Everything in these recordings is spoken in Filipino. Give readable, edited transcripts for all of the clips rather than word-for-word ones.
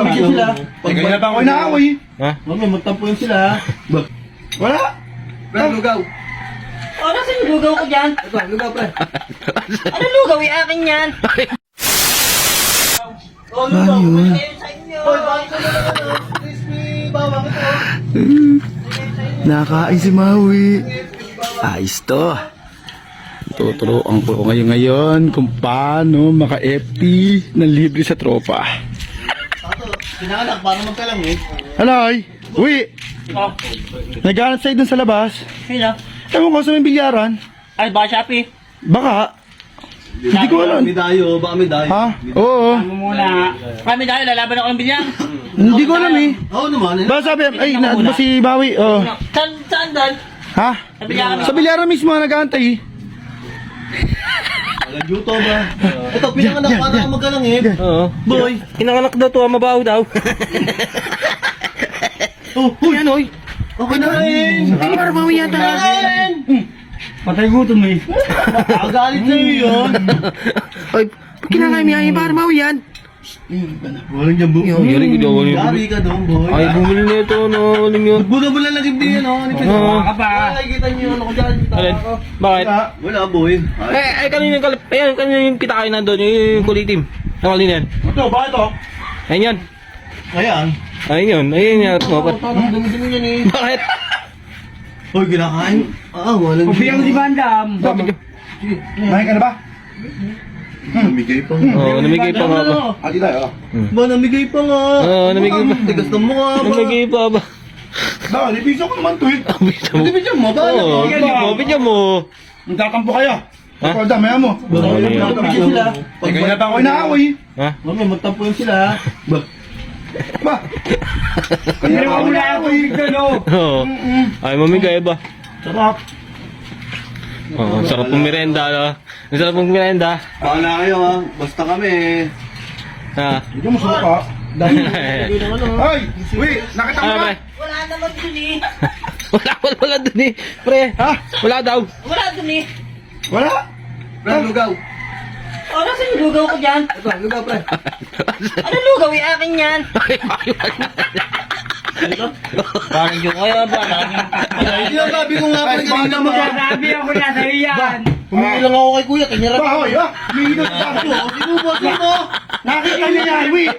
Pagkakit sila. Kaya pa ako inaaway. Ha? Mamaya magtampo yun sila. Wala. Brad, lugaw. Oh, nasa yung lugaw ko dyan? Ito, lugaw, Brad. Ano lugaw? Akin yan. Oh, lugaw. Ano yun? Ayun sa inyo. Hoy, bakit ka na naman? Crispy bawang ito. Nakain si Maui. Ayos to. Tuturuan ko ngayon kung paano maka-FT na libre sa tropa. Tato, pinanganak, paano magkalang eh? Alay! Uwi! Oh, Naghanap sa'yo dun sa labas. sino? Ewan ko sa may bilyaran. Ay, baka Shopee. Baka. Hindi ko alam. May dayo, baka may dayo. Ha? Oo. Ano muna? Kami tayo, lalaban ako ng bilyang. Hindi ko alam eh. Oo naman. Ba sabi, ay, ba si Maui? Oh. Saan doon? Ha? Sa bilyaran. Sa bilyaran mismo nag-aantay eh. Walang juto ba? Ito, pinanganak, paano ka magkalang eh? Oo. Boy. Kinanganak daw to, mabaho daw. Oh, huy, ano eh? Okay na rin. Hindi para Maui yata. Kain! Patay gutom eh. Agalit sa'yo yun. Ay, kinakain mo yan para Maui yan. Walang niya bu. Yari ko daw. Yari ka doon, boy. Ay, bumili na ito, no? Aling yun. Buda-bula lang yung din, no? Oo. Nakikita niyo yun ako dyan. Alin? Bakit? Wala, boy. Ay, kanina yung kalip. Ayan, kanina yung kita kayo nandun, yung kulitim. Ang kanina yan. Ito, ba ito? Ayun yan. Ayan. Ayun yun. Ayun yan. Parang dumi-dumi yan eh. Bakit? Hoy, kinakain. Walang si Bandam. Mahin ka na ba? Namigay pa nga. Oo, namigay pa nga ba? Ati tayo. Ba, namigay pa nga. Oo, namigay pa. Tigas ng mukha ba? Namigay pa ba? Ba, nipisa ko naman to eh. Hindi ba dyan mo? Ba, Oo, bigyan mo. Magtatampo kayo. Ha? Ikaw dam, maya mo. Pagkakit sila. Kaya pa ako inaaway. Ha? Mamaya, magtampo yun sila. Ba? Kaya pa ako inaaway. Oo. Ay, mamigay ba? Sarap. Oo, sarap pong merenda, no? Ang sarap pong merenda. Bahala kayo ha. Basta kami. Ha? Hindi mo suka. Ay, wait, nakita mo Ano ba? ba? Wala naman dun eh. Wala dun eh. Pre, ha? Wala daw. Wala dun eh. Wala. Brad, lugaw. Oh, nasa yung lugaw ko dyan? Ito, lugaw, Brad. Ano lugaw? Akin yan. Parang yung kaya ba? Hindi na sabi ko nga pala kanina mo. Sabi ako na sa'yo yan. Humingi lang ako kay kuya. Kanya Ba, hoy, ha? Minigil sa akin. Sino ba? Sino? Nakita niya yan, wait.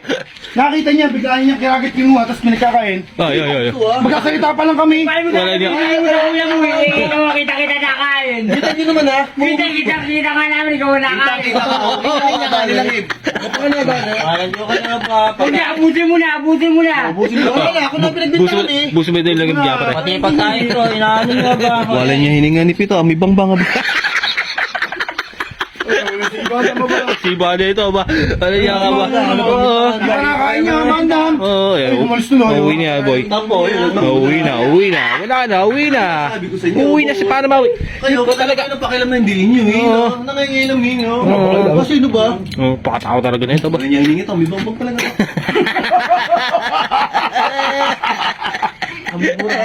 Nakita niya, biglaan niya kiragit kinuha, tapos pinagkakain. Ay. Magkasalita pa lang kami. Wala niya. Kita-kita na kain. Kita niyo naman ha. Kita nga namin ikaw na kain. Kita ka. Okay na nga nilang hip. Ano ba? Parang yung kanya pa. Abutin mo na. Busin mo na. Ako na pinagbintangan eh. Buso mo din lang yung biya, pre. Pati pagkain ko, inaano nga ba? Wala niya hininga ni Pito. May bangbanga ba? Si Bada ito ba? Ano niya ka ba? Oo. Nakakain niya, mandam. Oo. Ay, umalis na lang. Uwi niya, boy. Tampo. Uwi na. Wala na, uwi na. Uwi na si paano ba? Kayo talaga ano pakialam na hindi ninyo eh. Oo. Nangangailam ninyo. Oo. Kasi ano ba? Oh, pakatao talaga na ito ba? Wala niya hiningi to. May bangbang pala nga. Ang mura.